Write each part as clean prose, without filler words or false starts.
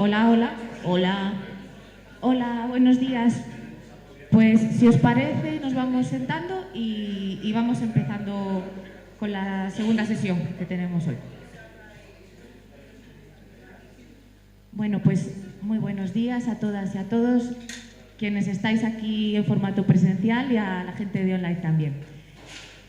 Hola, hola, hola, hola, buenos días. Pues si os parece, nos vamos sentando y vamos empezando con la segunda sesión que tenemos hoy. Bueno, pues muy buenos días a todas y a todos quienes estáis aquí en formato presencial y a la gente de online también.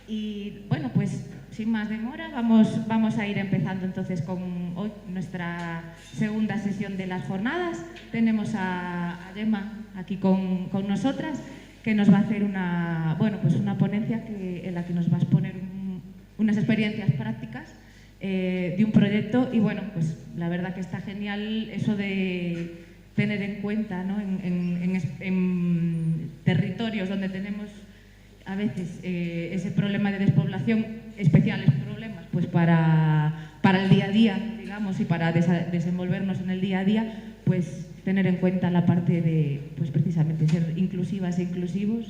Y bueno, pues sin más demora vamos a ir empezando entonces con hoy nuestra segunda sesión de las jornadas. Tenemos a Gemma aquí con nosotras, que nos va a hacer una ponencia en la que nos va a exponer unas experiencias prácticas de un proyecto. Y bueno, pues la verdad que está genial eso de tener en cuenta, ¿no? en territorios donde tenemos a veces ese problema de despoblación, especiales problemas pues para el día a día, digamos, y para desenvolvernos en el día a día, pues tener en cuenta la parte de, pues precisamente, ser inclusivas e inclusivos,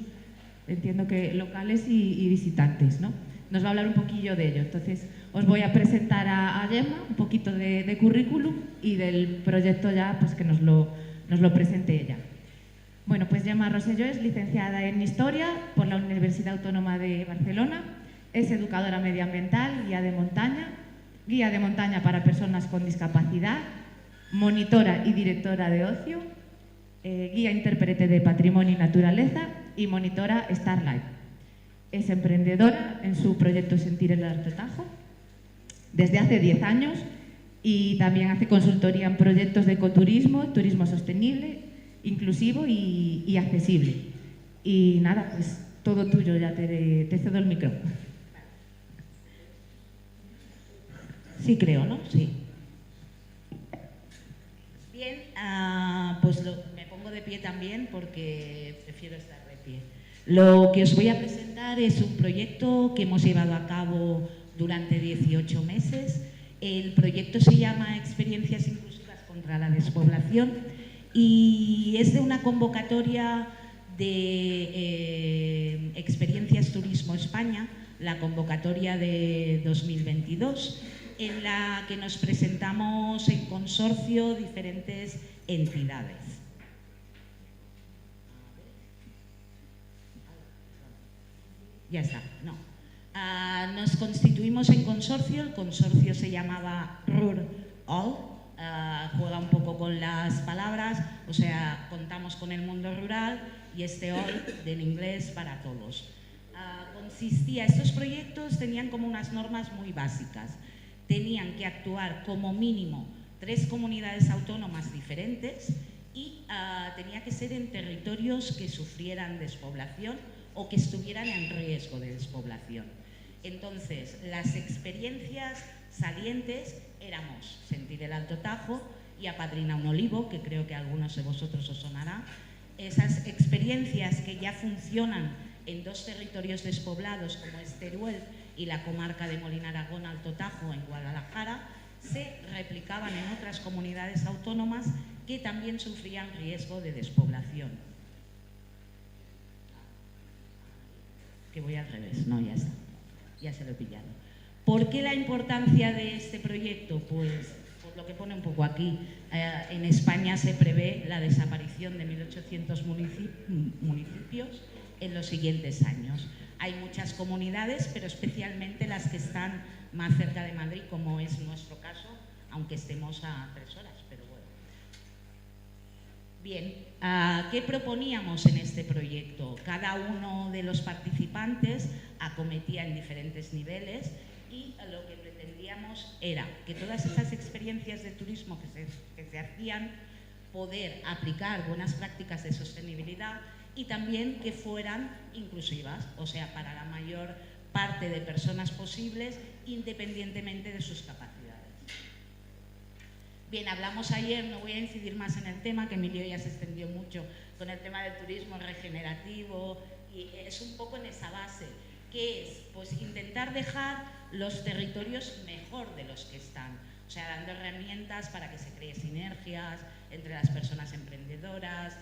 entiendo que locales y visitantes, ¿no? Nos va a hablar un poquillo de ello. Entonces, os voy a presentar a Gemma, un poquito de currículum y del proyecto ya, pues que nos lo presente ella. Bueno, pues Gemma Rosselló es licenciada en Historia por la Universidad Autónoma de Barcelona, es educadora medioambiental, guía de montaña para personas con discapacidad, monitora y directora de ocio, guía intérprete de patrimonio y naturaleza y monitora Starlight. Es emprendedora en su proyecto Sentir el Alto Tajo desde hace 10 años y también hace consultoría en proyectos de ecoturismo, turismo sostenible, inclusivo y accesible. Y nada, pues todo tuyo, ya te cedo el micro. Sí, creo, ¿no? Sí. Bien, pues me pongo de pie también porque prefiero estar de pie. Lo que os voy a presentar es un proyecto que hemos llevado a cabo durante 18 meses. El proyecto se llama Experiencias Inclusivas contra la Despoblación y es de una convocatoria de Experiencias Turismo España, la convocatoria de 2022, en la que nos presentamos en consorcio diferentes entidades. Ya está, no. Nos constituimos en consorcio, el consorcio se llamaba RUR All, juega un poco con las palabras, o sea, contamos con el mundo rural y este All del inglés para todos. Estos proyectos tenían como unas normas muy básicas. Tenían que actuar como mínimo 3 comunidades autónomas diferentes y tenía que ser en territorios que sufrieran despoblación o que estuvieran en riesgo de despoblación. Entonces, las experiencias salientes éramos Sentir el Alto Tajo y Apadrina un Olivo, que creo que a algunos de vosotros os sonará. Esas experiencias que ya funcionan en 2 territorios despoblados como es Teruel y la comarca de Molina Aragón Alto Tajo en Guadalajara, se replicaban en otras comunidades autónomas que también sufrían riesgo de despoblación. Que voy al revés, no, ya está, ya se lo he pillado. ¿Por qué la importancia de este proyecto? Pues por lo que pone un poco aquí, en España se prevé la desaparición de 1.800 municipios en los siguientes años. Hay muchas comunidades, pero especialmente las que están más cerca de Madrid, como es nuestro caso, aunque estemos a 3 horas, pero bueno. Bien, ¿qué proponíamos en este proyecto? Cada uno de los participantes acometía en diferentes niveles y lo que pretendíamos era que todas esas experiencias de turismo que se hacían, poder aplicar buenas prácticas de sostenibilidad y también que fueran inclusivas, o sea, para la mayor parte de personas posibles, independientemente de sus capacidades. Bien, hablamos ayer, no voy a incidir más en el tema, que Emilio ya se extendió mucho con el tema del turismo regenerativo, y es un poco en esa base, que es pues intentar dejar los territorios mejor de los que están, o sea, dando herramientas para que se creen sinergias entre las personas emprendedoras,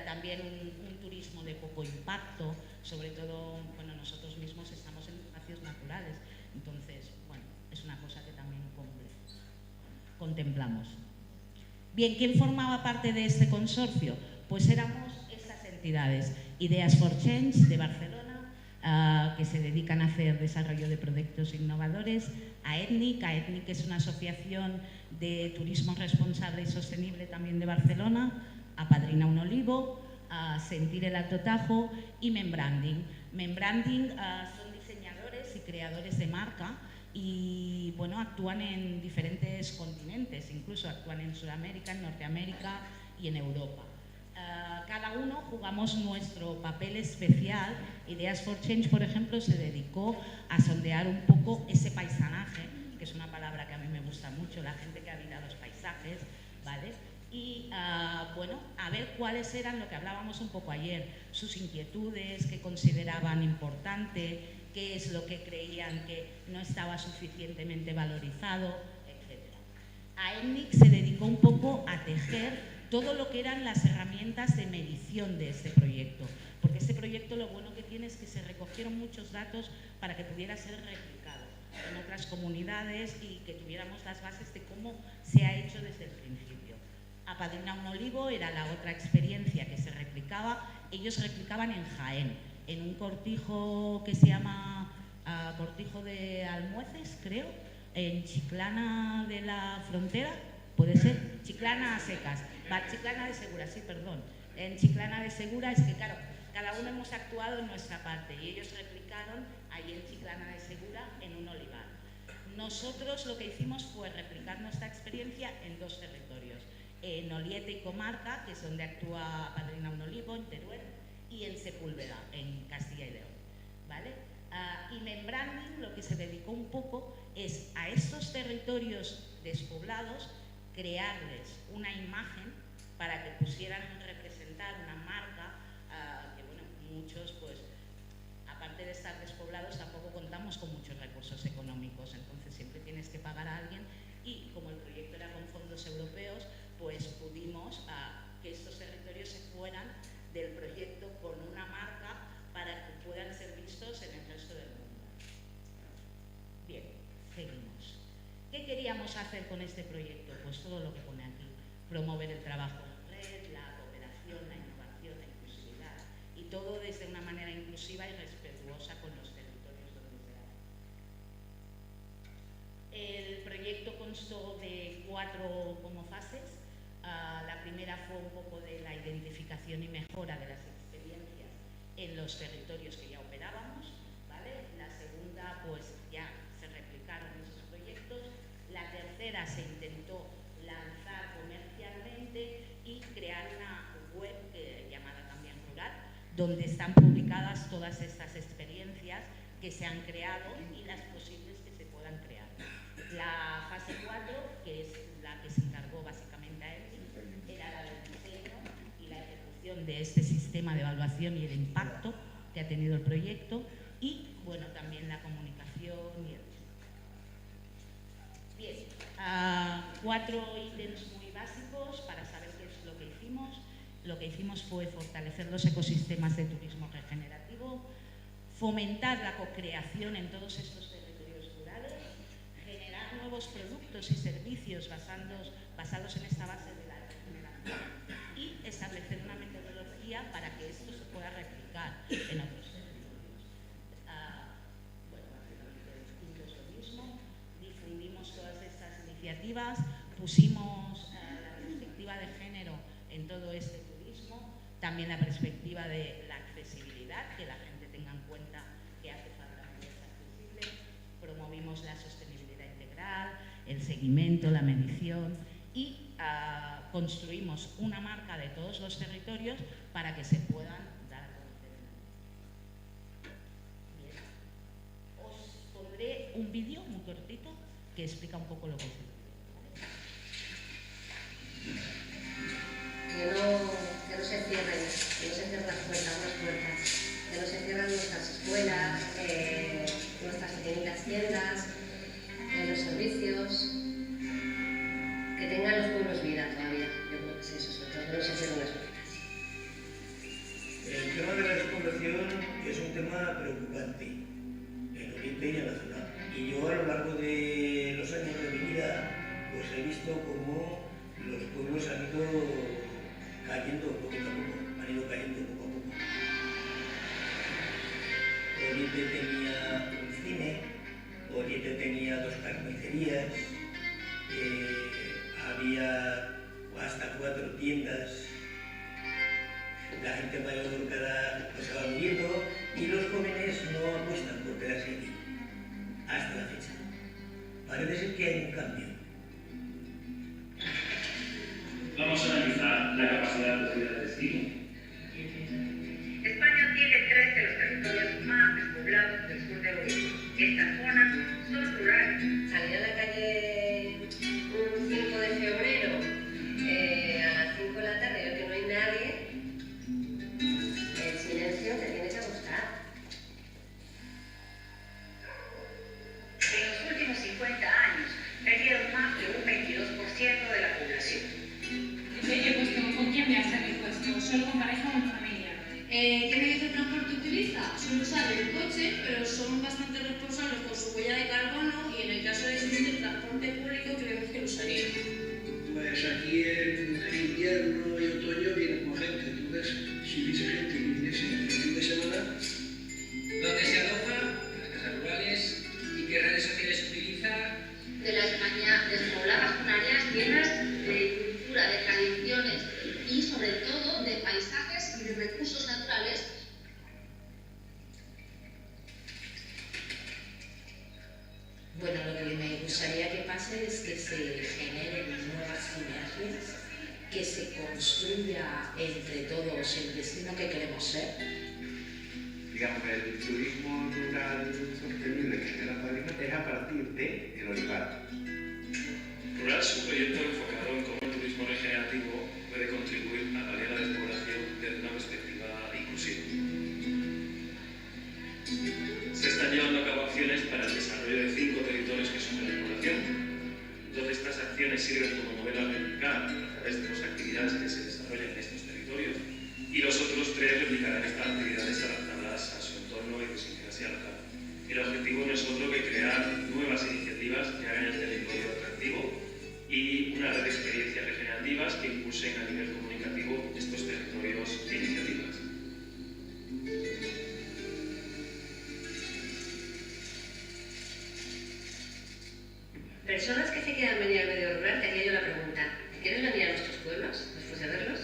también un turismo de poco impacto, sobre todo, bueno, nosotros mismos estamos en espacios naturales, entonces, bueno, es una cosa que también contemplamos. Bien, ¿quién formaba parte de este consorcio? Pues éramos estas entidades, Ideas for Change de Barcelona, que se dedican a hacer desarrollo de proyectos innovadores, AETNIC es una asociación de turismo responsable y sostenible también de Barcelona, Apadrina un Olivo, Sentir el Alto Tajo y Membranding. Membranding son diseñadores y creadores de marca y bueno, actúan en diferentes continentes, incluso actúan en Sudamérica, en Norteamérica y en Europa. Cada uno jugamos nuestro papel especial. Ideas for Change, por ejemplo, se dedicó a sondear un poco ese paisanaje, que es una palabra que a mí me gusta mucho, la gente que habita los paisajes, ¿vale? Y bueno, a ver cuáles eran, lo que hablábamos un poco ayer, sus inquietudes, qué consideraban importante, qué es lo que creían que no estaba suficientemente valorizado, etc. AETNIC se dedicó un poco a tejer todo lo que eran las herramientas de medición de este proyecto, porque este proyecto lo bueno que tiene es que se recogieron muchos datos para que pudiera ser replicado en otras comunidades y que tuviéramos las bases de cómo se ha hecho desde el principio. Apadrina un Olivo era la otra experiencia que se replicaba. Ellos replicaban en Jaén, en un cortijo que se llama Cortijo de Almueces, creo, en Chiclana de la Frontera, puede ser, Chiclana a secas, Chiclana de Segura, sí, perdón. En Chiclana de Segura es que, claro, cada uno hemos actuado en nuestra parte y ellos replicaron ahí en Chiclana de Segura en un olivar. Nosotros lo que hicimos fue replicar nuestra experiencia en dos territorios, en Oliete y Comarca, que es donde actúa Apadrina un Olivo, en Teruel, y en Sepúlveda, en Castilla y León, ¿vale? Y Membranding lo que se dedicó un poco es a estos territorios despoblados crearles una imagen para que pusieran representar una marca que, bueno, muchos, pues, aparte de estar despoblados, tampoco contamos con muchos recursos económicos, entonces siempre tienes que pagar a alguien y como el proyecto era con fondos europeos, pues pudimos que estos territorios se fueran del proyecto con una marca para que puedan ser vistos en el resto del mundo. Bien, seguimos. ¿Qué queríamos hacer con este proyecto? Pues todo lo que pone aquí. Promover el trabajo en red, la cooperación, la innovación, la inclusividad. Y todo desde una manera inclusiva y respetuosa con los territorios donde se hace. El proyecto constó de 4 como fases. La primera fue un poco de la identificación y mejora de las experiencias en los territorios que ya operábamos, ¿vale? La segunda, pues ya se replicaron esos proyectos. La tercera se intentó lanzar comercialmente y crear una web llamada también Rural, donde están publicadas todas estas experiencias que se han creado y las posibles que se puedan crear. La fase 4, que es la que se encargó básicamente a él, era la del diseño y la ejecución de este sistema de evaluación y el impacto que ha tenido el proyecto y, bueno, también la comunicación y el... Bien, 4 ítems muy básicos para saber qué es lo que hicimos. Lo que hicimos fue fortalecer los ecosistemas de turismo regenerativo, fomentar la co-creación en todos estos territorios rurales, generar nuevos productos y servicios basados en esta base de la regeneración y establecer una metodología para que esto se pueda replicar en otros territorios. Bueno, distintos lo mismo, difundimos todas estas iniciativas, pusimos la perspectiva de género en todo este turismo, también la perspectiva de la accesibilidad, que la gente tenga en cuenta que hace falta que sea accesible, promovimos la sostenibilidad integral, el seguimiento, la medición y construimos una marca de todos los territorios para que se puedan dar a conocer. Bien. Os pondré un vídeo muy cortito que explica un poco lo que es el proyecto. Que no se cierren las puertas, que no se cierren nuestras escuelas, nuestras pequeñitas tiendas, los servicios, que tengan los pueblos vida todavía. Yo creo que es eso, sobre todo que no se cierren las puertas. El tema de la despoblación es un tema preocupante en Oriente y en la zona. Y yo a lo largo de los años de mi vida pues he visto cómo los pueblos han ido cayendo poquito a poco, han ido cayendo poco a poco. Oriente tenía un cine, Oriente tenía 2 carnicerías, había hasta 4 tiendas, la gente mayor pues se va muriendo y los jóvenes no apuestan por quedarse aquí, hasta la fecha. Parece ser que hay un cambio. Vamos a analizar la capacidad productiva del destino. España tiene 3 de los territorios más despoblados del sur de Europa. Estas zonas son rurales. Salir a la calle un 5 de febrero a las 5 de la tarde y ver que no hay nadie, el silencio te tiene que gustar. En los últimos 50 años perdieron más de un 22% de la población. He puesto con quién viajar el puesto, solo con pareja o con familia. ¿Qué medio de transporte utiliza? Suele usar el coche, pero son bastante responsables con su huella de carbono y en el caso de existir el transporte público creemos que lo usaría. Pues aquí en invierno y otoño vienen con gente, entonces si hubiese gente que viniese el fin de semana. ¿Dónde se aloja? En las casas rurales. ¿Y qué redes sociales utiliza? De la España despoblada con áreas llenas de cultura, de tradiciones y sobre todo de paisajes y de recursos naturales. Bueno, lo que me gustaría que pase es que se generen nuevas sinergias, que se construya entre todos el destino que queremos ser. Digamos, el turismo rural sostenible que genera Padrino es a partir del olivar. Rural es un proyecto enfocado en cómo el turismo regenerativo puede contribuir a paliar la despoblación desde una perspectiva inclusiva. Se están llevando a cabo acciones para el desarrollo de 5 territorios que son de despoblación. Entonces, estas acciones sirven como modelo a replicar a través de 2 actividades que se desarrollan en estos territorios y los otros 3 replicarán estas actividades adaptadas a su entorno y idiosincrasia local. El objetivo no es otro que crear nuevas iniciativas que hagan el territorio atractivo y una red de experiencias regenerativas que impulsen a nivel comunicativo estos territorios e iniciativas. Personas que se quieran venir al medio rural, te haría yo la pregunta, ¿quieres venir a nuestros pueblos después de verlos?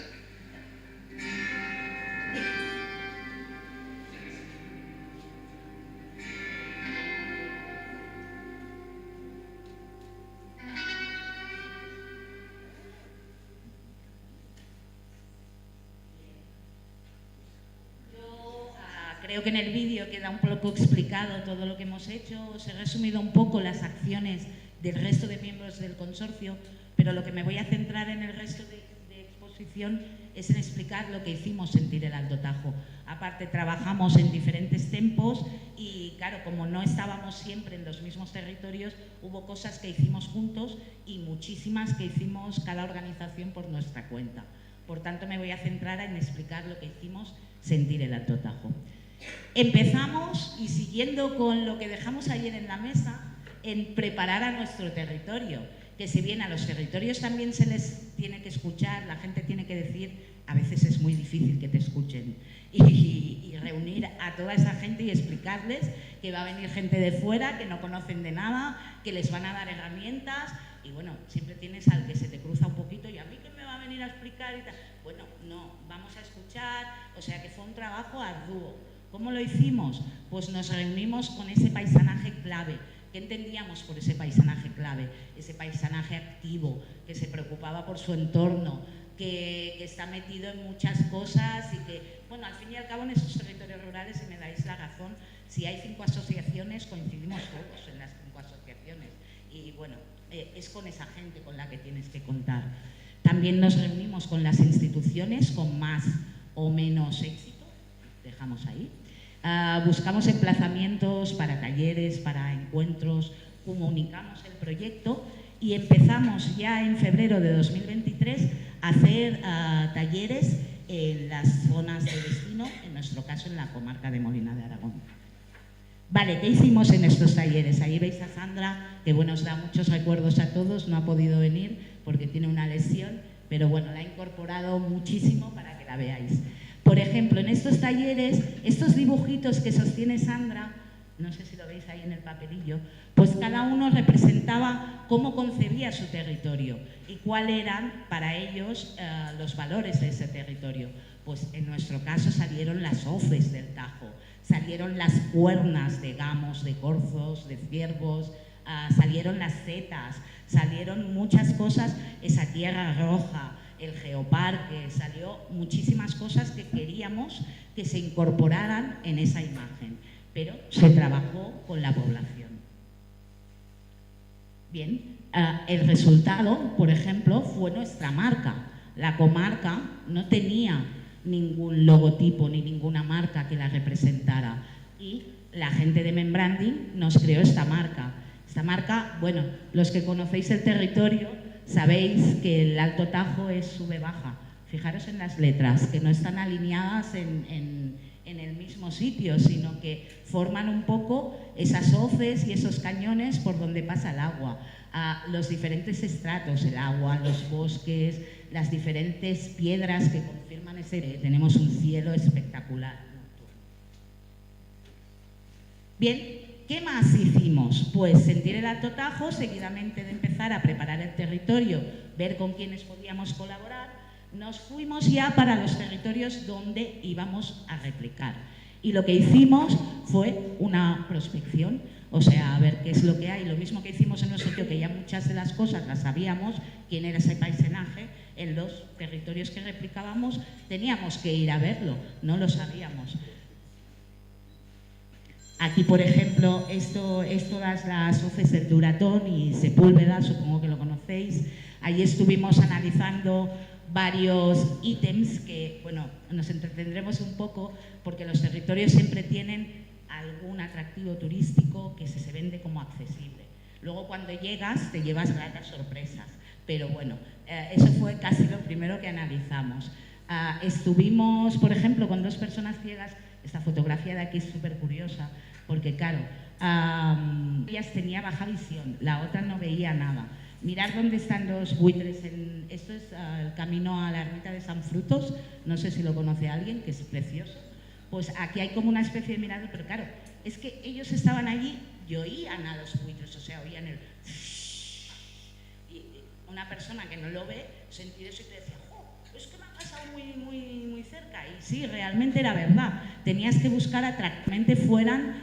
Creo que en el vídeo queda un poco explicado todo lo que hemos hecho. Os he resumido un poco las acciones del resto de miembros del consorcio, pero lo que me voy a centrar en el resto de exposición es en explicar lo que hicimos en Tire el Alto Tajo. Aparte, trabajamos en diferentes tempos y, claro, como no estábamos siempre en los mismos territorios, hubo cosas que hicimos juntos y muchísimas que hicimos cada organización por nuestra cuenta. Por tanto, me voy a centrar en explicar lo que hicimos en Tire el Alto Tajo. Empezamos, y siguiendo con lo que dejamos ayer en la mesa, en preparar a nuestro territorio, que si bien a los territorios también se les tiene que escuchar, la gente tiene que decir, a veces es muy difícil que te escuchen, y reunir a toda esa gente y explicarles que va a venir gente de fuera, que no conocen de nada, que les van a dar herramientas, y bueno, siempre tienes al que se te cruza un poquito, y a mí que me va a venir a explicar y tal. Bueno, no, vamos a escuchar, o sea que fue un trabajo arduo. ¿Cómo lo hicimos? Pues nos reunimos con ese paisanaje clave. ¿Qué entendíamos por ese paisanaje clave? Ese paisanaje activo, que se preocupaba por su entorno, que está metido en muchas cosas y que, bueno, al fin y al cabo en esos territorios rurales, si me dais la razón, si hay 5 asociaciones, coincidimos todos en las 5 asociaciones. Y bueno, es con esa gente con la que tienes que contar. También nos reunimos con las instituciones con más o menos éxito. Dejamos ahí. Buscamos emplazamientos para talleres, para encuentros, comunicamos el proyecto y empezamos ya en febrero de 2023 a hacer talleres en las zonas de destino, en nuestro caso en la comarca de Molina de Aragón. Vale, ¿qué hicimos en estos talleres? Ahí veis a Sandra, que bueno, os da muchos recuerdos a todos, no ha podido venir porque tiene una lesión, pero bueno, la ha incorporado muchísimo para que la veáis. Por ejemplo, en estos talleres, estos dibujitos que sostiene Sandra, no sé si lo veis ahí en el papelillo, pues cada uno representaba cómo concebía su territorio y cuáles eran para ellos los valores de ese territorio. Pues en nuestro caso salieron las ofes del Tajo, salieron las cuernas de gamos, de corzos, de ciervos, salieron las setas, salieron muchas cosas, esa tierra roja, el geoparque, salió muchísimas cosas que queríamos que se incorporaran en esa imagen, pero se trabajó con la población. Bien, el resultado, por ejemplo, fue nuestra marca. La comarca no tenía ningún logotipo ni ninguna marca que la representara y la gente de Membranding nos creó esta marca. Esta marca, bueno, los que conocéis el territorio sabéis que el Alto Tajo es sube-baja. Fijaros en las letras, que no están alineadas en el mismo sitio, sino que forman un poco esas hoces y esos cañones por donde pasa el agua. Los diferentes estratos, el agua, los bosques, las diferentes piedras que confirman ese... Tenemos un cielo espectacular. Bien, ¿qué más hicimos? Pues sentir el Alto Tajo, seguidamente de empezar a preparar el territorio, ver con quiénes podíamos colaborar, nos fuimos ya para los territorios donde íbamos a replicar. Y lo que hicimos fue una prospección, o sea, a ver qué es lo que hay. Lo mismo que hicimos en nuestro sitio, que ya muchas de las cosas las sabíamos, quién era ese paisaje, en los territorios que replicábamos teníamos que ir a verlo, no lo sabíamos. Aquí, por ejemplo, esto es todas las hoces del Duratón y Sepúlveda, supongo que lo conocéis. Ahí estuvimos analizando varios ítems que, bueno, nos entretendremos un poco porque los territorios siempre tienen algún atractivo turístico que se vende como accesible. Luego cuando llegas te llevas gratas sorpresas, pero bueno, eso fue casi lo primero que analizamos. Estuvimos, por ejemplo, con 2 personas ciegas. Esta fotografía de aquí es súper curiosa porque, claro, ellas tenía baja visión, la otra no veía nada. Mirad dónde están los buitres. Esto es el camino a la ermita de San Frutos, no sé si lo conoce alguien, que es precioso. Pues aquí hay como una especie de mirador, pero claro, es que ellos estaban allí y oían a los buitres, o sea, oían el... Y una persona que no lo ve sentía eso y te decía, es que me ha pasado muy cerca. Y sí, realmente era verdad. Tenías que buscar atractivamente fueran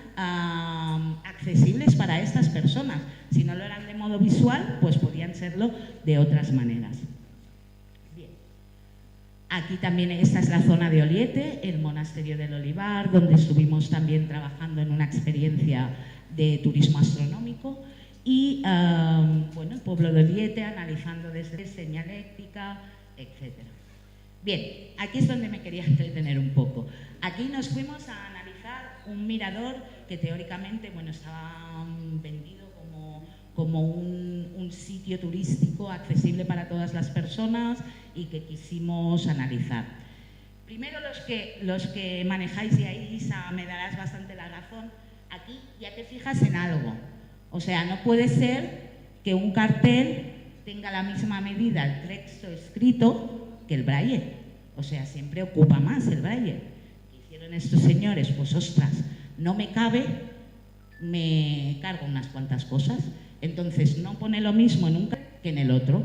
accesibles para estas personas. Si no lo eran de modo visual, pues podían serlo de otras maneras. Bien. Aquí también, esta es la zona de Oliete, el monasterio del Olivar, donde estuvimos también trabajando en una experiencia de turismo astronómico. Y, bueno, el pueblo de Oliete, analizando desde señaléctica, etc. Bien, aquí es donde me quería entretener un poco. Aquí nos fuimos a analizar un mirador que teóricamente, bueno, estaba vendido como un sitio turístico accesible para todas las personas y que quisimos analizar. Primero, los que manejáis, y ahí, Isa, me darás bastante la razón, aquí ya te fijas en algo. O sea, no puede ser que un cartel tenga la misma medida el texto escrito que el braille. O sea, siempre ocupa más el braille. ¿Qué hicieron estos señores? Pues ostras, no me cabe, me cargo unas cuantas cosas. Entonces no pone lo mismo en un cartel que en el otro.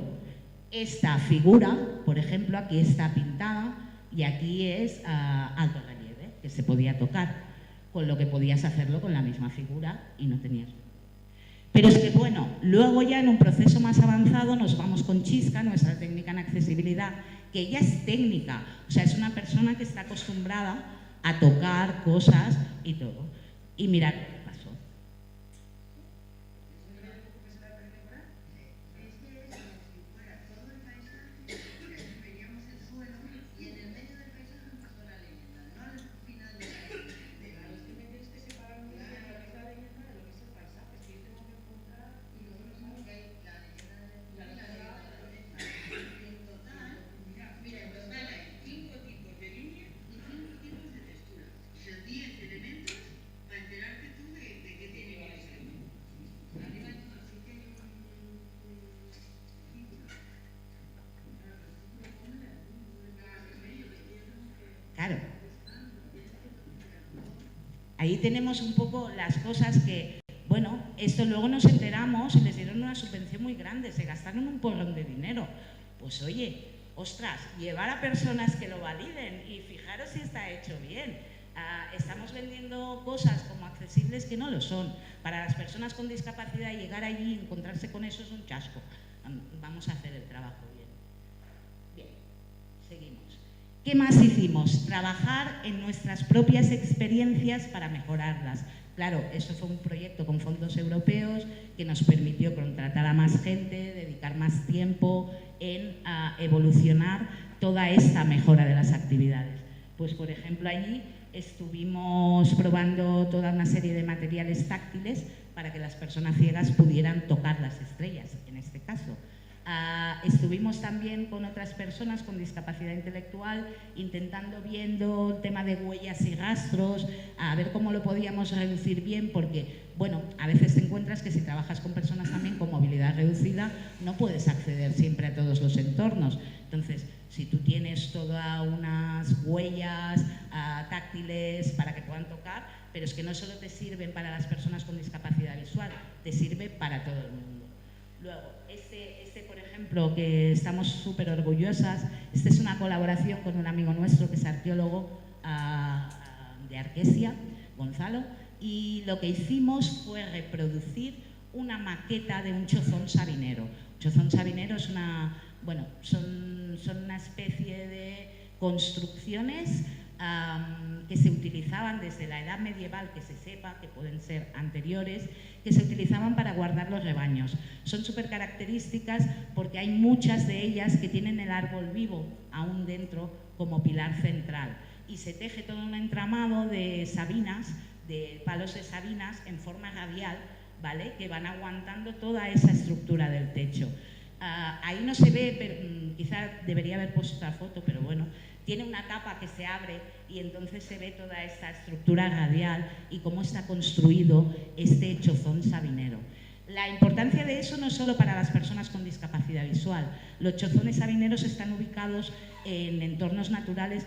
Esta figura, por ejemplo, aquí está pintada y aquí es alto relieve, que se podía tocar, con lo que podías hacerlo con la misma figura y no tenías. Pero es que, bueno, luego ya en un proceso más avanzado nos vamos con Chisca, nuestra técnica en accesibilidad, que ella es técnica, o sea, es una persona que está acostumbrada a tocar cosas y todo. Y mirad lo que pasó. Elementos para enterarte tú de Ahí tenemos un poco las cosas que, bueno, esto luego nos enteramos y les dieron una subvención muy grande, se gastaron un porrón de dinero. Pues oye, ostras, llevar a personas que lo validen y fijaros si está hecho bien. Estamos vendiendo cosas como accesibles que no lo son. Para las personas con discapacidad llegar allí y encontrarse con eso es un chasco. Vamos a hacer el trabajo bien. Bien, seguimos. ¿Qué más hicimos? Trabajar en nuestras propias experiencias para mejorarlas. Claro, eso fue un proyecto con fondos europeos que nos permitió contratar a más gente, dedicar más tiempo en evolucionar toda esta mejora de las actividades. Pues, por ejemplo, allí estuvimos probando toda una serie de materiales táctiles para que las personas ciegas pudieran tocar las estrellas, en este caso. Estuvimos también con otras personas con discapacidad intelectual viendo el tema de huellas y rastros, a ver cómo lo podíamos reducir bien, porque, bueno, a veces te encuentras que si trabajas con personas también con movilidad reducida no puedes acceder siempre a todos los entornos. Entonces, si tú tienes todas unas huellas táctiles para que puedan tocar, pero es que no solo te sirven para las personas con discapacidad visual, te sirve para todo el mundo. Luego, este, por ejemplo, que estamos súper orgullosas, esta es una colaboración con un amigo nuestro que es arqueólogo de Arquesia, Gonzalo, y lo que hicimos fue reproducir una maqueta de un chozón sabinero. Chozón sabinero es son una especie de construcciones que se utilizaban desde la edad medieval, que se sepa, que pueden ser anteriores, que se utilizaban para guardar los rebaños. Son súper características porque hay muchas de ellas que tienen el árbol vivo aún dentro como pilar central. Y se teje todo un entramado de sabinas, de palos de sabinas en forma radial, ¿vale?, que van aguantando toda esa estructura del techo. Ahí no se ve, pero quizá debería haber puesto otra foto, pero bueno, tiene una tapa que se abre y entonces se ve toda esta estructura radial y cómo está construido este chozón sabinero. La importancia de eso no es solo para las personas con discapacidad visual. Los chozones sabineros están ubicados en entornos naturales.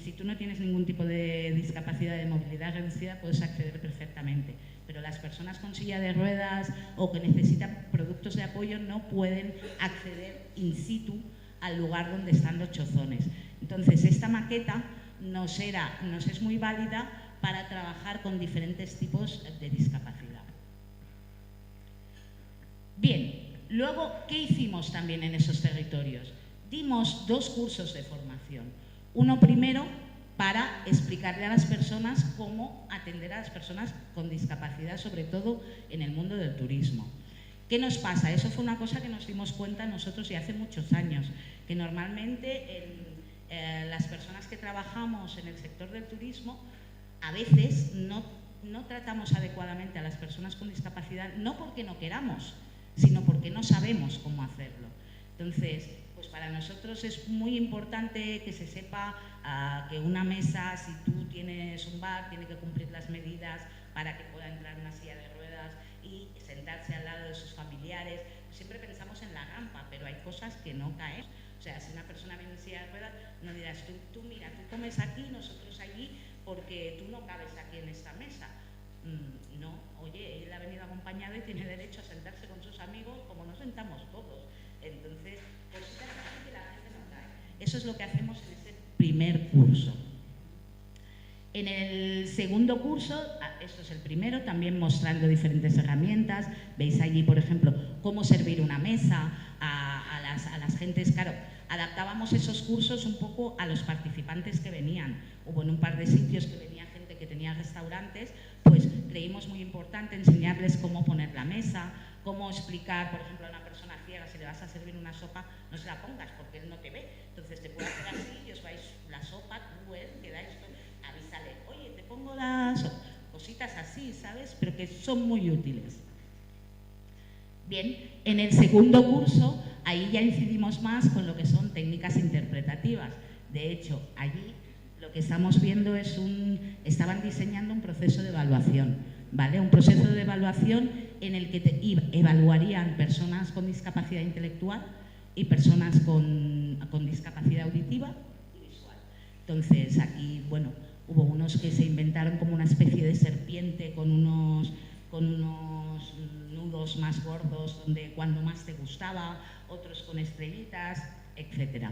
Si tú no tienes ningún tipo de discapacidad de movilidad reducida, puedes acceder perfectamente. Pero las personas con silla de ruedas o que necesitan productos de apoyo no pueden acceder in situ al lugar donde están los chozones. Entonces, esta maqueta nos es muy válida para trabajar con diferentes tipos de discapacidad. Bien, luego, ¿qué hicimos también en esos territorios? Dimos 2 cursos de formación. Uno primero para explicarle a las personas cómo atender a las personas con discapacidad, sobre todo en el mundo del turismo. ¿Qué nos pasa? Eso fue una cosa que nos dimos cuenta nosotros y hace muchos años, que normalmente las personas que trabajamos en el sector del turismo a veces no tratamos adecuadamente a las personas con discapacidad, no porque no queramos, sino porque no sabemos cómo hacerlo. Entonces, pues para nosotros es muy importante que se sepa que una mesa, si tú tienes un bar, tiene que cumplir las medidas para que pueda entrar una silla de ruedas y sentarse al lado de sus familiares. Siempre pensamos en la rampa, pero hay cosas que no caen. O sea, si una persona viene en silla de ruedas, no dirás, tú mira, tú comes aquí, nosotros allí, porque tú no cabes aquí en esta mesa. No, oye, él ha venido acompañado y tiene derecho a sentarse con sus amigos como nos sentamos todos. Entonces, cositas así que la gente no cae. Eso es lo que hacemos en ese primer curso. En el segundo curso, esto es el primero, también mostrando diferentes herramientas. Veis allí, por ejemplo, cómo servir una mesa a las gentes. Claro, adaptábamos esos cursos un poco a los participantes que venían. Hubo en un par de sitios que venía gente que tenía restaurantes, pues creímos muy importante enseñarles cómo poner la mesa, cómo explicar, por ejemplo, a una persona ciega, si le vas a servir una sopa, no se la pongas porque él no te ve. Entonces te puede hacer así y os vais la sopa, tú, él, quedáis, avísale, oye, te pongo la sopa. Cositas así, ¿sabes? Pero que son muy útiles. Bien, en el segundo curso, ahí ya incidimos más con lo que son técnicas interpretativas. De hecho, allí lo que estamos viendo es estaban diseñando un proceso de evaluación, ¿vale? Un proceso de evaluación en el que evaluarían personas con discapacidad intelectual y personas con discapacidad auditiva y visual. Entonces, aquí, bueno, hubo unos que se inventaron como una especie de serpiente con unos nudos más gordos donde cuando más te gustaba, otros con estrellitas, etc.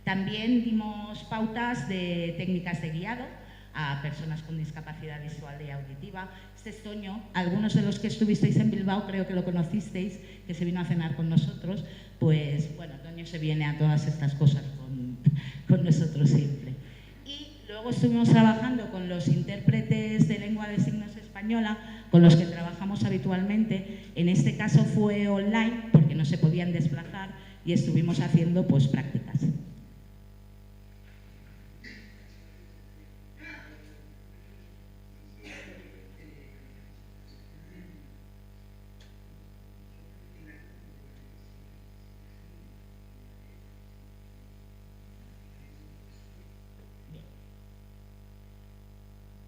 También dimos pautas de técnicas de guiado a personas con discapacidad visual y auditiva. Este es Toño, algunos de los que estuvisteis en Bilbao creo que lo conocisteis, que se vino a cenar con nosotros, pues bueno, Toño se viene a todas estas cosas con nosotros siempre. Y luego estuvimos trabajando con los intérpretes de lengua de signos española, con los que trabajamos habitualmente. En este caso fue online, porque no se podían desplazar, y estuvimos haciendo pues prácticas.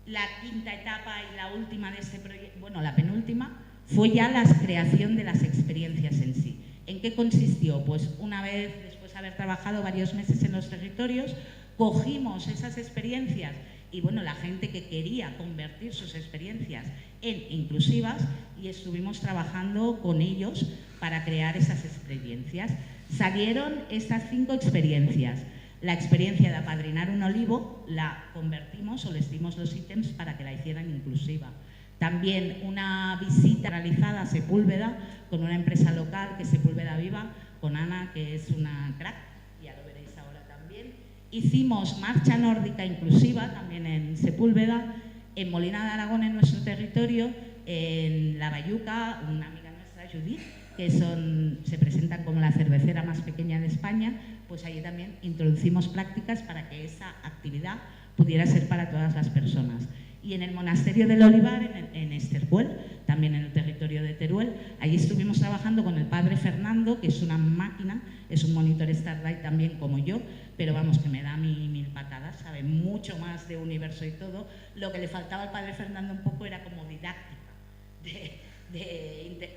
La quinta etapa y la última de este proyecto, bueno, la penúltima, fue ya la creación de las experiencias en sí. ¿En qué consistió? Pues una vez, después de haber trabajado varios meses en los territorios, cogimos esas experiencias y bueno, la gente que quería convertir sus experiencias en inclusivas y estuvimos trabajando con ellos para crear esas experiencias. Salieron estas 5 experiencias. La experiencia de apadrinar un olivo la convertimos o les dimos los ítems para que la hicieran inclusiva. También una visita realizada a Sepúlveda con una empresa local que es Sepúlveda Viva, con Ana, que es una crack, ya lo veréis ahora también. Hicimos marcha nórdica inclusiva también en Sepúlveda, en Molina de Aragón, en nuestro territorio, en La Bayuca, una amiga nuestra, Judith, que se presentan como la cervecera más pequeña de España, pues allí también introducimos prácticas para que esa actividad pudiera ser para todas las personas. Y en el monasterio del Olivar, en Estercuel, también en el territorio de Teruel, allí estuvimos trabajando con el padre Fernando, que es una máquina, es un monitor Starlight también como yo, pero vamos, que me da mil patadas, sabe mucho más de universo y todo. Lo que le faltaba al padre Fernando un poco era como didáctica,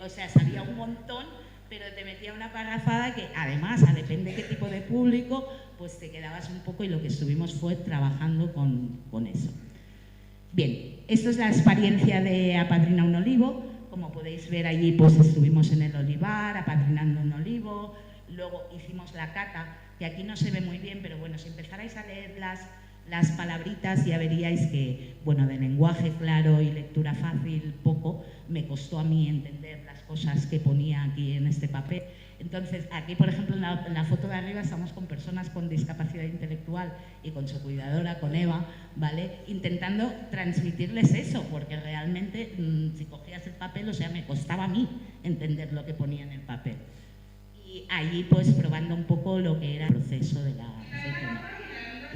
o sea, sabía un montón, pero te metía una parrafada que además, depende de qué tipo de público, pues te quedabas un poco, y lo que estuvimos fue trabajando con eso. Bien, esto es la experiencia de apadrinar un olivo. Como podéis ver allí, pues estuvimos en el olivar apadrinando un olivo, luego hicimos la cata, que aquí no se ve muy bien, pero bueno, si empezarais a leer las palabritas ya veríais que, bueno, de lenguaje claro y lectura fácil poco, me costó a mí entender las cosas que ponía aquí en este papel. Entonces, aquí, por ejemplo, en la foto de arriba estamos con personas con discapacidad intelectual y con su cuidadora, con Eva, ¿vale? Intentando transmitirles eso, porque realmente, si cogías el papel, o sea, me costaba a mí entender lo que ponía en el papel. Y allí, pues, probando un poco lo que era el proceso de la cena.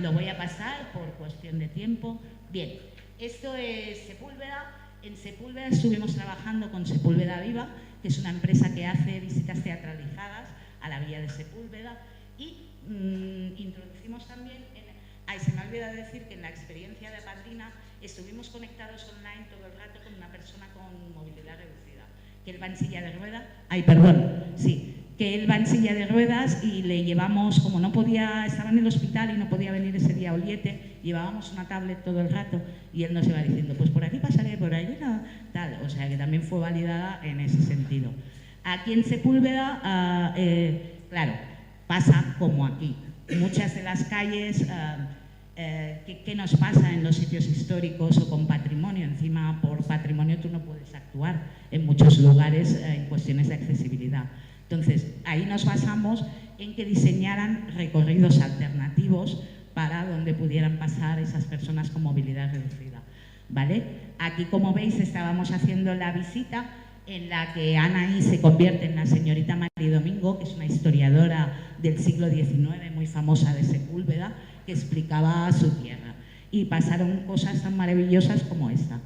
Lo voy a pasar por cuestión de tiempo. Bien, esto es Sepúlveda. En Sepúlveda estuvimos trabajando con Sepúlveda Viva, que es una empresa que hace visitas teatralizadas a la villa de Sepúlveda, y introducimos también, se me ha olvidado decir que en la experiencia de apadrina estuvimos conectados online todo el rato con una persona con movilidad reducida, que él va en silla de ruedas, que él va en silla de ruedas y le llevamos, como no podía, estaba en el hospital y no podía venir ese día a Oliete, llevábamos una tablet todo el rato y él nos iba diciendo, pues por aquí pasaré, por allí no, tal, o sea que también fue validada en ese sentido. Aquí en Sepúlveda, claro, pasa como aquí. Muchas de las calles, ¿qué nos pasa en los sitios históricos o con patrimonio? Encima, por patrimonio tú no puedes actuar en muchos lugares en cuestiones de accesibilidad. Entonces, ahí nos basamos en que diseñaran recorridos alternativos para donde pudieran pasar esas personas con movilidad reducida, ¿vale? Aquí, como veis, estábamos haciendo la visita en la que Anaí se convierte en la señorita María Domingo, que es una historiadora del siglo XIX, muy famosa de Sepúlveda, que explicaba su tierra. Y pasaron cosas tan maravillosas como esta.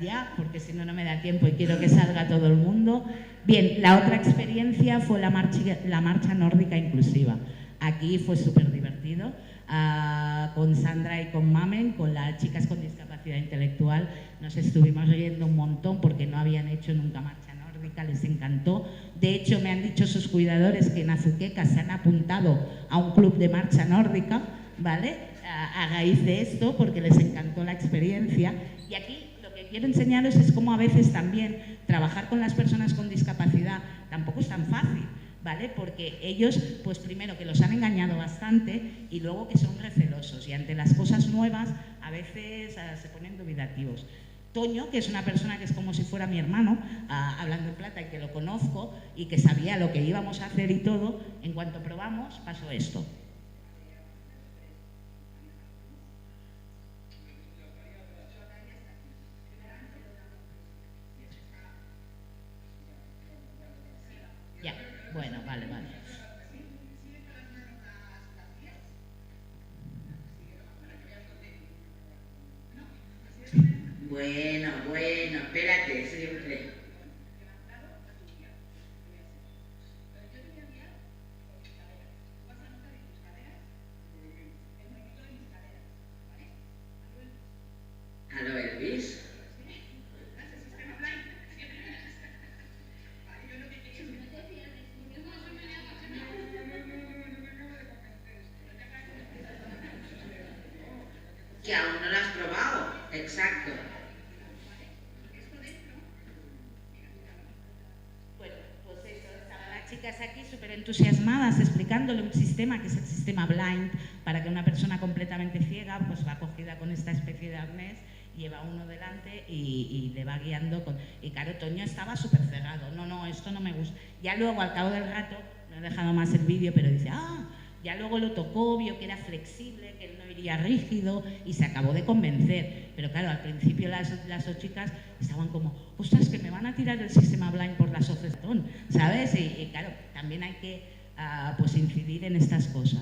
ya, porque si no, no me da tiempo y quiero que salga todo el mundo. Bien, la otra experiencia fue la marcha nórdica inclusiva. Aquí fue súper divertido, con Sandra y con Mamen, con las chicas con discapacidad intelectual. Nos estuvimos riendo un montón porque no habían hecho nunca marcha nórdica, les encantó. De hecho, me han dicho sus cuidadores que en Azuqueca se han apuntado a un club de marcha nórdica, ¿vale? A raíz de esto, porque les encantó la experiencia. Y aquí lo que quiero enseñaros es cómo a veces también trabajar con las personas con discapacidad tampoco es tan fácil, ¿vale? Porque ellos, pues primero que los han engañado bastante y luego que son recelosos y ante las cosas nuevas a veces se ponen dubitativos. Toño, que es una persona que es como si fuera mi hermano, hablando en plata y que lo conozco y que sabía lo que íbamos a hacer y todo, en cuanto probamos pasó esto. Ya, bueno, vale. Bueno, espérate, siempre. ¿Aló, Elvis? Que aún no lo has probado, exacto. Bueno, pues eso, estaban las chicas aquí súper entusiasmadas explicándole un sistema que es el sistema Blind, para que una persona completamente ciega pues va cogida con esta especie de arnés, lleva uno delante y le va guiando. Y claro, Toño estaba súper cerrado, no, esto no me gusta. Ya luego, al cabo del rato, no he dejado más el vídeo, pero dice, ya luego lo tocó, vio que era flexible, que él no iría rígido y se acabó de convencer. Pero claro, al principio las dos chicas estaban como, ostras, que me van a tirar el sistema Blind por la sofretón, ¿sabes? Y claro, también hay que pues incidir en estas cosas.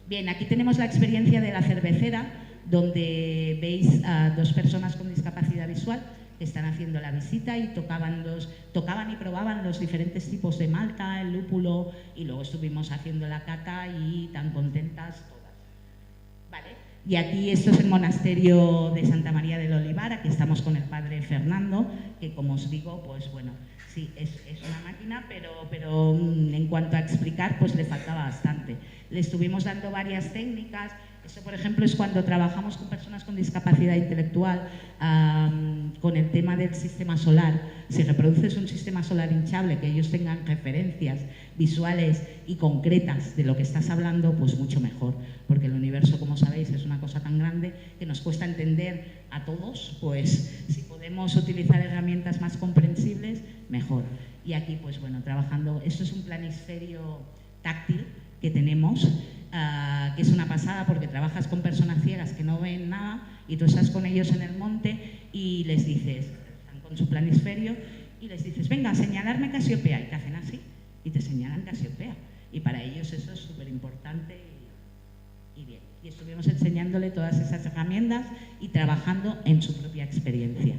Bien, aquí tenemos la experiencia de la cervecera, donde veis a dos personas con discapacidad visual que están haciendo la visita y tocaban y probaban los diferentes tipos de malta, el lúpulo, y luego estuvimos haciendo la cata y tan contentas todas. Vale. Y aquí esto es el monasterio de Santa María del Olivar, aquí estamos con el padre Fernando, que como os digo, pues bueno, sí, es una máquina, pero en cuanto a explicar, pues le faltaba bastante. Le estuvimos dando varias técnicas. Esto, por ejemplo, es cuando trabajamos con personas con discapacidad intelectual, con el tema del sistema solar. Si reproduces un sistema solar hinchable, que ellos tengan referencias visuales y concretas de lo que estás hablando, pues mucho mejor. Porque el universo, como sabéis, es una cosa tan grande que nos cuesta entender a todos, pues si podemos utilizar herramientas más comprensibles, mejor. Y aquí, pues bueno, trabajando, esto es un planisferio táctil que tenemos, que es una pasada porque trabajas con personas ciegas que no ven nada y tú estás con ellos en el monte y les dices, están con su planisferio y les dices, venga, señalarme Casiopea, y te hacen así y te señalan Casiopea, y para ellos eso es súper importante y bien. Y estuvimos enseñándole todas esas herramientas y trabajando en su propia experiencia.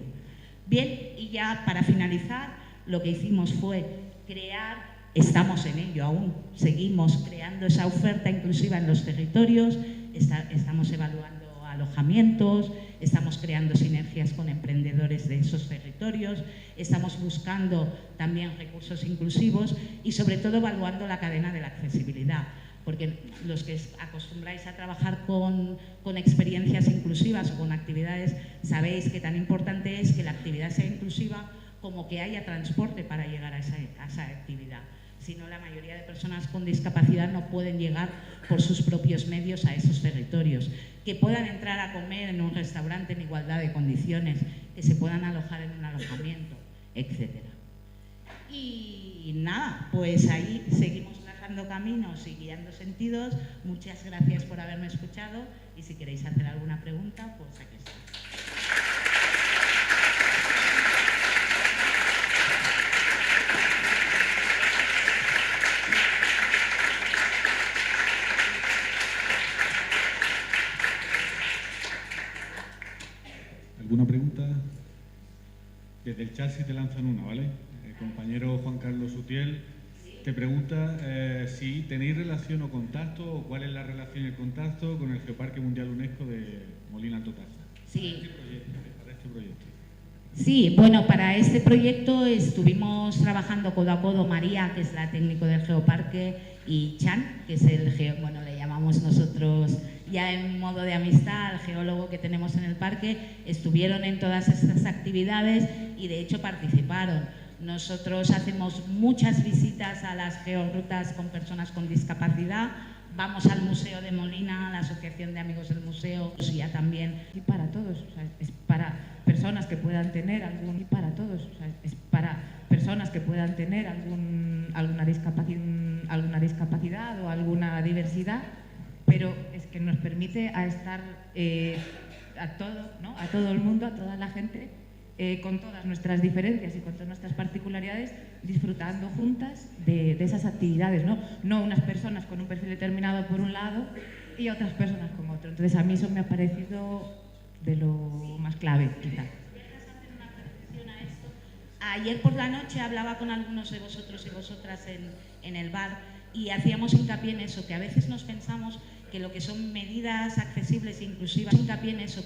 Bien, y ya para finalizar, lo que hicimos fue crear. Estamos en ello aún, seguimos creando esa oferta inclusiva en los territorios, estamos evaluando alojamientos, estamos creando sinergias con emprendedores de esos territorios, estamos buscando también recursos inclusivos y sobre todo evaluando la cadena de la accesibilidad, porque los que acostumbráis a trabajar con experiencias inclusivas o con actividades, sabéis que tan importante es que la actividad sea inclusiva como que haya transporte para llegar a esa actividad. Si no, la mayoría de personas con discapacidad no pueden llegar por sus propios medios a esos territorios. Que puedan entrar a comer en un restaurante en igualdad de condiciones, que se puedan alojar en un alojamiento, etc. Y nada, pues ahí seguimos trazando caminos y guiando sentidos. Muchas gracias por haberme escuchado y si queréis hacer alguna pregunta, pues aquí está. ¿Alguna pregunta? del chat si te lanzan una, ¿vale? El compañero Juan Carlos Utiel te pregunta si tenéis relación o contacto, o cuál es la relación y el contacto con el Geoparque Mundial UNESCO de Molina Alto Tajo. Sí. Para este proyecto. Sí, bueno, para este proyecto estuvimos trabajando codo a codo María, que es la técnico del Geoparque, y Chan, que es bueno, le llamamos nosotros ya en modo de amistad al geólogo que tenemos en el parque. Estuvieron en todas estas actividades y de hecho participaron. Nosotros hacemos muchas visitas a las georrutas con personas con discapacidad. Vamos al Museo de Molina, a la Asociación de Amigos del Museo, y ya también. Y para todos, o sea, es para personas que puedan tener algún. Y para todos, o sea, es para personas que puedan tener alguna discapacidad o alguna diversidad, pero es que nos permite a estar a todo el mundo, a toda la gente, con todas nuestras diferencias y con todas nuestras particularidades, disfrutando juntas de esas actividades, no unas personas con un perfil determinado por un lado y otras personas con otro. Entonces a mí eso me ha parecido de lo más clave, quizá. Ayer por la noche hablaba con algunos de vosotros y vosotras en el bar y hacíamos hincapié en eso, que a veces nos pensamos que lo que son medidas accesibles e inclusivas,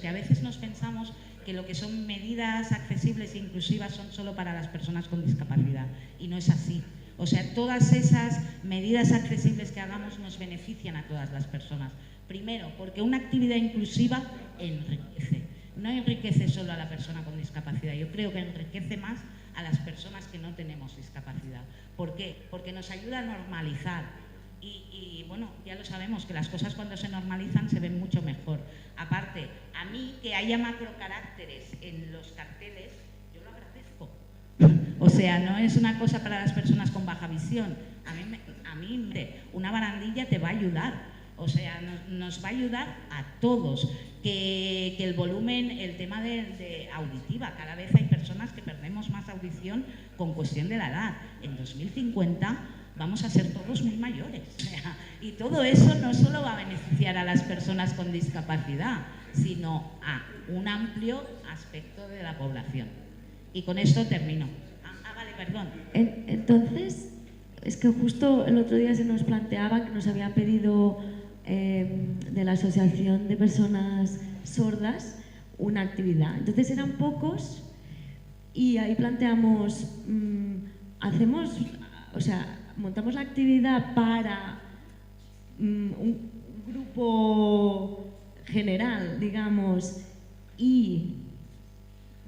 son solo para las personas con discapacidad, y no es así. O sea, todas esas medidas accesibles que hagamos nos benefician a todas las personas. Primero, porque una actividad inclusiva enriquece. No enriquece solo a la persona con discapacidad, yo creo que enriquece más a las personas que no tenemos discapacidad. ¿Por qué? Porque nos ayuda a normalizar. Y bueno, ya lo sabemos, que las cosas cuando se normalizan se ven mucho mejor. Aparte, a mí que haya macrocaracteres en los carteles, yo lo agradezco. O sea, no es una cosa para las personas con baja visión. A mí una barandilla te va a ayudar. O sea, nos va a ayudar a todos. Que el volumen, el tema de auditiva, cada vez hay personas que perdemos más audición con cuestión de la edad. En 2050 vamos a ser todos muy mayores. O sea, y todo eso no solo va a beneficiar a las personas con discapacidad, sino a un amplio aspecto de la población. Y con esto termino. Vale, perdón. Entonces, es que justo el otro día se nos planteaba que nos había pedido de la Asociación de Personas Sordas una actividad. Entonces eran pocos y ahí planteamos, montamos la actividad para un grupo general, digamos, y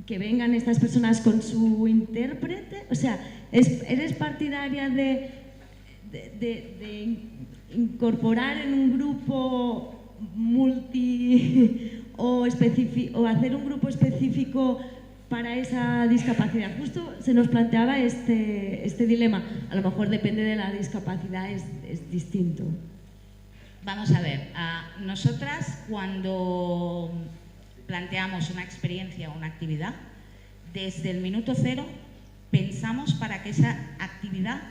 que vengan estas personas con su intérprete. O sea, ¿eres partidaria de incorporar en un grupo o hacer un grupo específico para esa discapacidad? Justo se nos planteaba este dilema. A lo mejor depende de la discapacidad, es distinto. Vamos a ver, nosotras cuando planteamos una experiencia o una actividad, desde el minuto cero pensamos para que esa actividad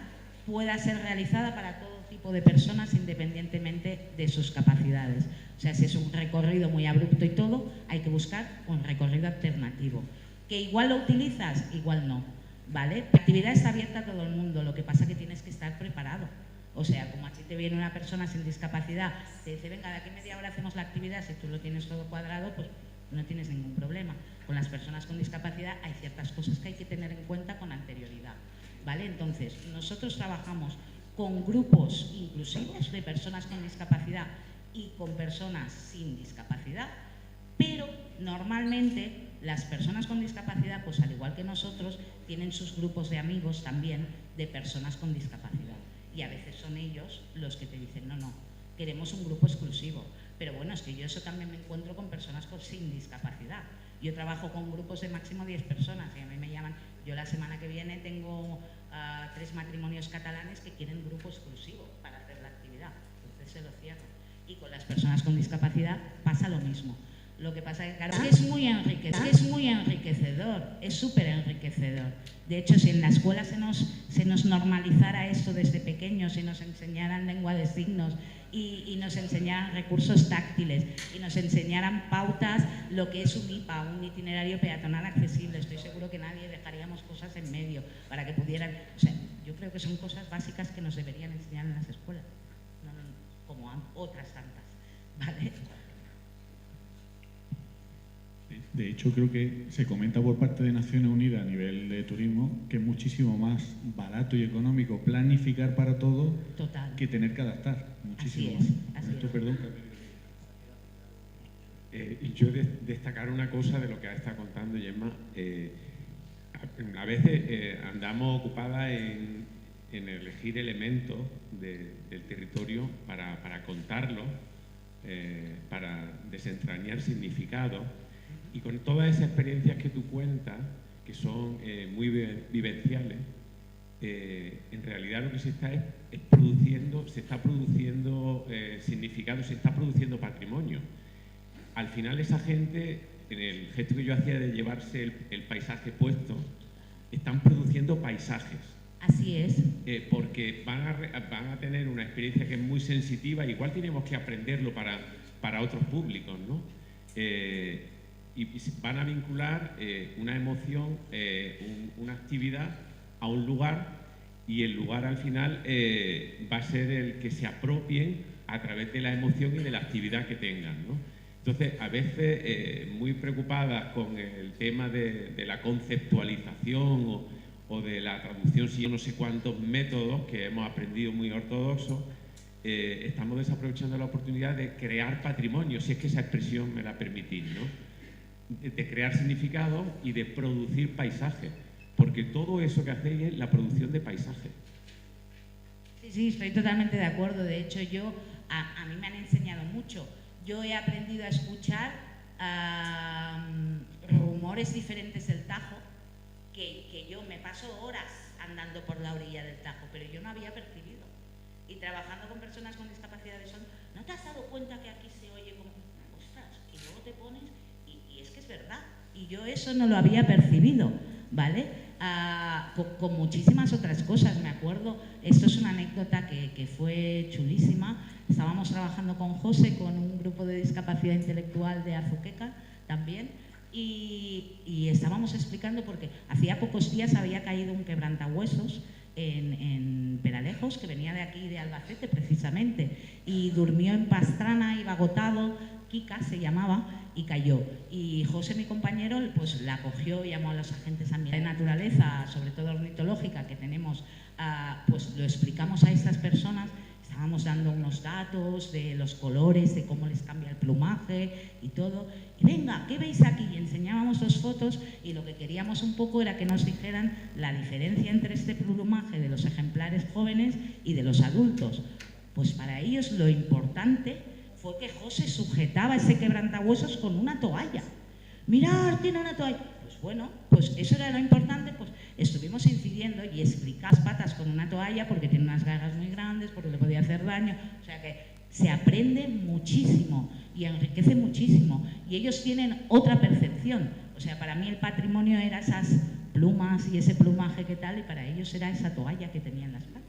pueda ser realizada para todo tipo de personas independientemente de sus capacidades. O sea, si es un recorrido muy abrupto y todo, hay que buscar un recorrido alternativo. ¿Que igual lo utilizas? Igual no, ¿vale? La actividad está abierta a todo el mundo, lo que pasa es que tienes que estar preparado. O sea, como a ti te viene una persona sin discapacidad, te dice, venga, de aquí media hora hacemos la actividad, si tú lo tienes todo cuadrado, pues no tienes ningún problema. Con las personas con discapacidad hay ciertas cosas que hay que tener en cuenta con anterioridad, ¿vale? Entonces, nosotros trabajamos con grupos inclusivos de personas con discapacidad y con personas sin discapacidad, pero normalmente las personas con discapacidad, pues al igual que nosotros, tienen sus grupos de amigos también de personas con discapacidad. Y a veces son ellos los que te dicen, no, queremos un grupo exclusivo. Pero bueno, es que yo eso también me encuentro con personas sin discapacidad. Yo trabajo con grupos de máximo 10 personas y a mí me llaman. Yo la semana que viene tengo 3 matrimonios catalanes que quieren grupo exclusivo para hacer la actividad. Entonces se lo cierro. Y con las personas con discapacidad pasa lo mismo. Lo que pasa es que, claro, es muy enriquecedor, es súper enriquecedor. De hecho, si en la escuela se nos normalizara esto desde pequeños, si nos enseñaran lengua de signos y nos enseñaran recursos táctiles y nos enseñaran pautas, lo que es un IPA, un itinerario peatonal accesible, estoy seguro que nadie dejaríamos cosas en medio para que pudieran... O sea, yo creo que son cosas básicas que nos deberían enseñar en las escuelas, no como otras tantas, ¿vale? De hecho, creo que se comenta por parte de Naciones Unidas a nivel de turismo que es muchísimo más barato y económico planificar para todo que tener que adaptar. Muchísimo más. Esto, perdón. Y yo destacar una cosa de lo que ha estado contando Gemma. A veces andamos ocupadas en elegir elementos del territorio para contarlo, para desentrañar significados. Y con todas esas experiencias que tú cuentas, que son muy vivenciales, en realidad lo que se está produciendo significado, se está produciendo patrimonio. Al final esa gente, en el gesto que yo hacía de llevarse el paisaje puesto, están produciendo paisajes. Así es. Porque van a tener una experiencia que es muy sensitiva, igual tenemos que aprenderlo para otros públicos, ¿no? Y van a vincular una emoción, una actividad a un lugar, y el lugar al final va a ser el que se apropien a través de la emoción y de la actividad que tengan, ¿no? Entonces, a veces muy preocupadas con el tema de la conceptualización o de la traducción, si yo no sé cuántos métodos que hemos aprendido muy ortodoxos, estamos desaprovechando la oportunidad de crear patrimonio, si es que esa expresión me la permitís, ¿no? De crear significado y de producir paisaje, porque todo eso que hacéis es la producción de paisaje. Sí, estoy totalmente de acuerdo. De hecho, a mí me han enseñado mucho. Yo he aprendido a escuchar rumores diferentes del Tajo, que yo me paso horas andando por la orilla del Tajo, pero yo no había percibido. Y trabajando con personas con discapacidad visual, ¿no te has dado cuenta que aquí se oye como, ostras? Y luego te pones... Es que es verdad, y yo eso no lo había percibido, ¿vale? Con muchísimas otras cosas, me acuerdo, esto es una anécdota que fue chulísima. Estábamos trabajando con José, con un grupo de discapacidad intelectual de Azuqueca también, y estábamos explicando, porque hacía pocos días había caído un quebrantahuesos en Peralejos, que venía de aquí, de Albacete precisamente, y durmió en Pastrana, iba agotado, Kika se llamaba, y cayó. Y José, mi compañero, pues la cogió, llamó a los agentes ambientales de naturaleza, sobre todo ornitológica, que tenemos, pues lo explicamos a estas personas, estábamos dando unos datos de los colores, de cómo les cambia el plumaje y todo. Y venga, ¿qué veis aquí? Y enseñábamos dos fotos, y lo que queríamos un poco era que nos dijeran la diferencia entre este plumaje de los ejemplares jóvenes y de los adultos. Pues para ellos lo importante fue que José sujetaba ese quebrantahuesos con una toalla. Mirad, tiene una toalla. Pues bueno, pues eso era lo importante, pues estuvimos incidiendo y explicar las patas con una toalla porque tiene unas garras muy grandes, porque le podía hacer daño. O sea que se aprende muchísimo y enriquece muchísimo. Y ellos tienen otra percepción. O sea, para mí el patrimonio era esas plumas y ese plumaje que tal, y para ellos era esa toalla que tenían las patas.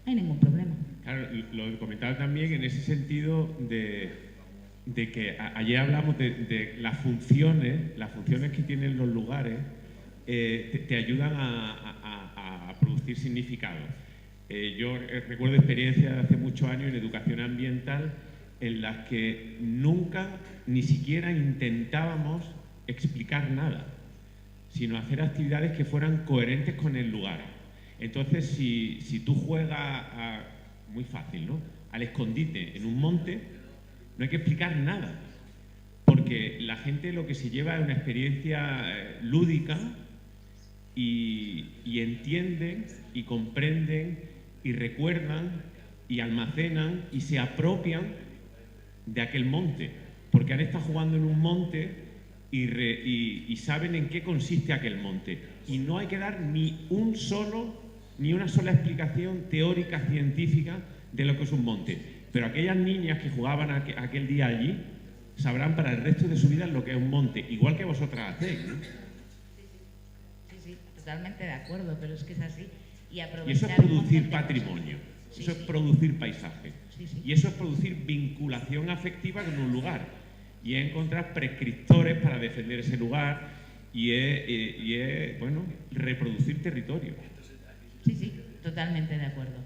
No hay ningún problema. Claro, lo comentaba también en ese sentido de que ayer hablamos de las funciones que tienen los lugares, te ayudan a producir significado. Yo recuerdo experiencias de hace muchos años en educación ambiental en las que nunca, ni siquiera intentábamos explicar nada, sino hacer actividades que fueran coherentes con el lugar. Entonces, si tú juegas muy fácil, ¿no?, al escondite en un monte, no hay que explicar nada, porque la gente lo que se lleva es una experiencia lúdica y entienden y comprenden y recuerdan y almacenan y se apropian de aquel monte, porque han estado jugando en un monte y saben en qué consiste aquel monte. Y no hay que dar ni una sola explicación teórica, científica de lo que es un monte. Pero aquellas niñas que jugaban aquel día allí sabrán para el resto de su vida lo que es un monte, igual que vosotras hacéis, ¿no? Sí, totalmente de acuerdo, pero es que es así. Y eso es producir patrimonio, eso es producir paisaje. Y eso es producir vinculación afectiva con un lugar. Y es encontrar prescriptores para defender ese lugar y es bueno, reproducir territorio. Sí, totalmente de acuerdo.